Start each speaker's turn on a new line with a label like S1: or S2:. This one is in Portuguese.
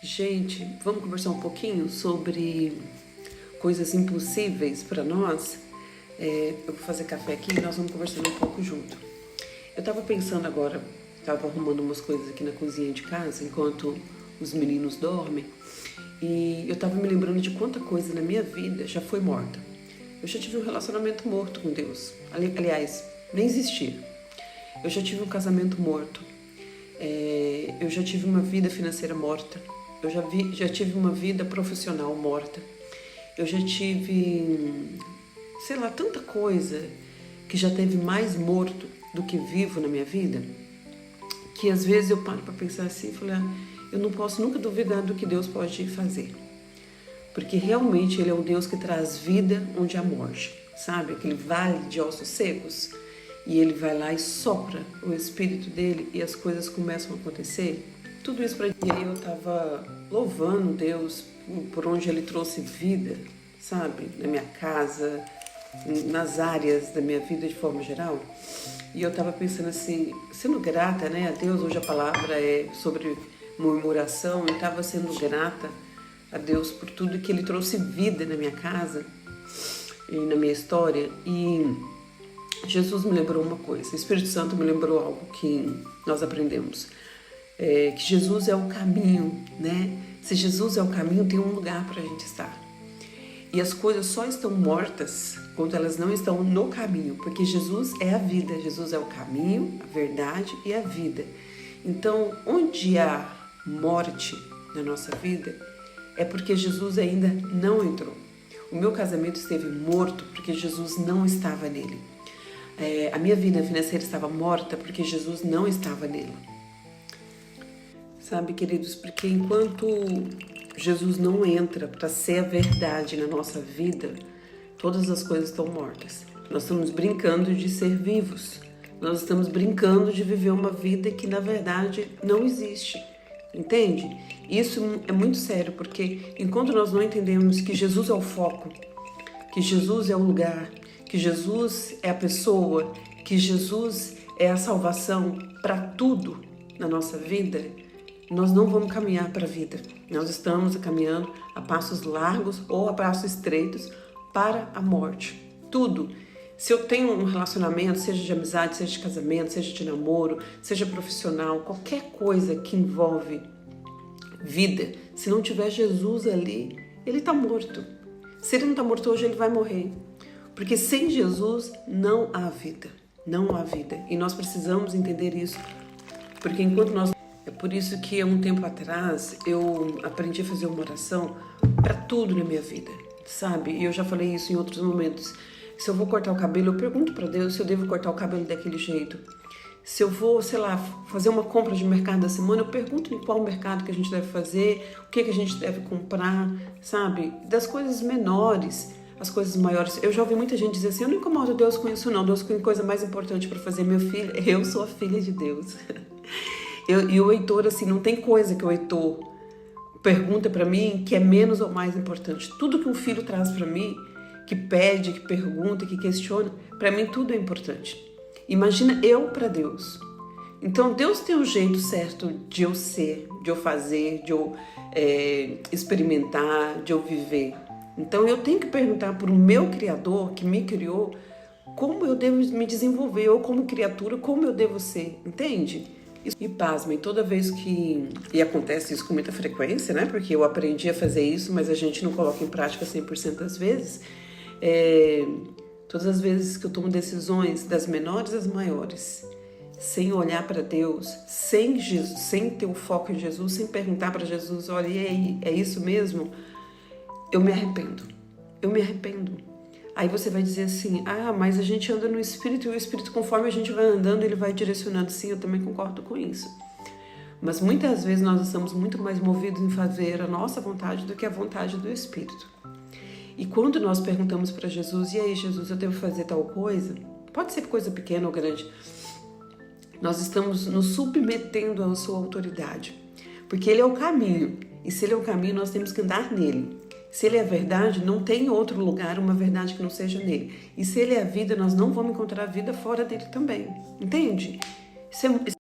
S1: Gente, vamos conversar um pouquinho sobre coisas impossíveis para nós? Eu vou fazer café aqui e nós vamos conversando um pouco junto. Eu estava pensando agora, estava arrumando umas coisas aqui na cozinha de casa enquanto os meninos dormem, e eu estava me lembrando de quanta coisa na minha vida já foi morta. Eu já tive um relacionamento morto com Deus. Aliás, nem existia. Eu já tive um casamento morto. Eu já tive uma vida financeira morta. Eu já tive uma vida profissional morta. Eu já tive, sei lá, tanta coisa que já teve mais morto do que vivo na minha vida, que às vezes eu paro para pensar assim e falo, eu não posso nunca duvidar do que Deus pode fazer. Porque realmente Ele é o Deus que traz vida onde há morte, sabe? Aquele vale de ossos secos. E Ele vai lá e sopra o Espírito dEle e as coisas começam a acontecer. Tudo isso para... E aí eu estava louvando Deus por onde Ele trouxe vida, sabe? Na minha casa, nas áreas da minha vida de forma geral. E eu estava pensando assim, sendo grata, né, a Deus. Hoje a palavra é sobre murmuração. Eu estava sendo grata a Deus por tudo que Ele trouxe vida na minha casa e na minha história. E Jesus me lembrou uma coisa, o Espírito Santo me lembrou algo que nós aprendemos, que Jesus é o caminho, né? Se Jesus é o caminho, tem um lugar para a gente estar. E as coisas só estão mortas quando elas não estão no caminho, porque Jesus é a vida, Jesus é o caminho, a verdade e a vida. Então, onde há morte na nossa vida, é porque Jesus ainda não entrou. O meu casamento esteve morto porque Jesus não estava nele. A minha vida financeira estava morta porque Jesus não estava nela. Sabe, queridos, porque enquanto Jesus não entra para ser a verdade na nossa vida, todas as coisas estão mortas. Nós estamos brincando de ser vivos. Nós estamos brincando de viver uma vida que, na verdade, não existe. Entende? Isso é muito sério, porque enquanto nós não entendemos que Jesus é o foco, que Jesus é o lugar, que Jesus é a pessoa, que Jesus é a salvação para tudo na nossa vida, nós não vamos caminhar para a vida. Nós estamos caminhando a passos largos ou a passos estreitos para a morte. Tudo. Se eu tenho um relacionamento, seja de amizade, seja de casamento, seja de namoro, seja profissional, qualquer coisa que envolve vida, se não tiver Jesus ali, ele está morto. Se ele não está morto hoje, ele vai morrer. Porque sem Jesus não há vida, não há vida. E nós precisamos entender isso, porque enquanto nós... É por isso que há um tempo atrás eu aprendi a fazer uma oração para tudo na minha vida, sabe? E eu já falei isso em outros momentos. Se eu vou cortar o cabelo, eu pergunto para Deus se eu devo cortar o cabelo daquele jeito. Se eu vou, sei lá, fazer uma compra de mercado da semana, eu pergunto em qual mercado que a gente deve fazer, o que a gente deve comprar, sabe? Das coisas menores, as coisas maiores. Eu já ouvi muita gente dizer assim, eu não incomodo Deus com isso não, Deus tem coisa mais importante para fazer. Meu filho, eu sou a filha de Deus. E o Heitor, assim, não tem coisa que o Heitor pergunta para mim que é menos ou mais importante. Tudo que um filho traz para mim, que pede, que pergunta, que questiona, para mim tudo é importante. Imagina eu para Deus. Então Deus tem um jeito certo de eu ser, de eu fazer, de eu experimentar, de eu viver. Então eu tenho que perguntar para o meu Criador que me criou como eu devo me desenvolver, ou como criatura, como eu devo ser, entende? E pasmem, toda vez que... E acontece isso com muita frequência, né? Porque eu aprendi a fazer isso, mas a gente não coloca em prática 100% das vezes. Todas as vezes que eu tomo decisões, das menores às maiores, sem olhar para Deus, sem ter o foco em Jesus, sem perguntar para Jesus, olha, e aí, é isso mesmo? Eu me arrependo. Eu me arrependo. Aí você vai dizer assim, mas a gente anda no Espírito, e o Espírito, conforme a gente vai andando, ele vai direcionando. Sim, eu também concordo com isso. Mas muitas vezes nós estamos muito mais movidos em fazer a nossa vontade do que a vontade do Espírito. E quando nós perguntamos para Jesus, e aí Jesus, eu devo fazer tal coisa? Pode ser coisa pequena ou grande. Nós estamos nos submetendo à sua autoridade. Porque ele é o caminho. E se ele é o caminho, nós temos que andar nele. Se ele é a verdade, não tem outro lugar, uma verdade que não seja nele. E se ele é a vida, nós não vamos encontrar a vida fora dele também. Entende? Isso é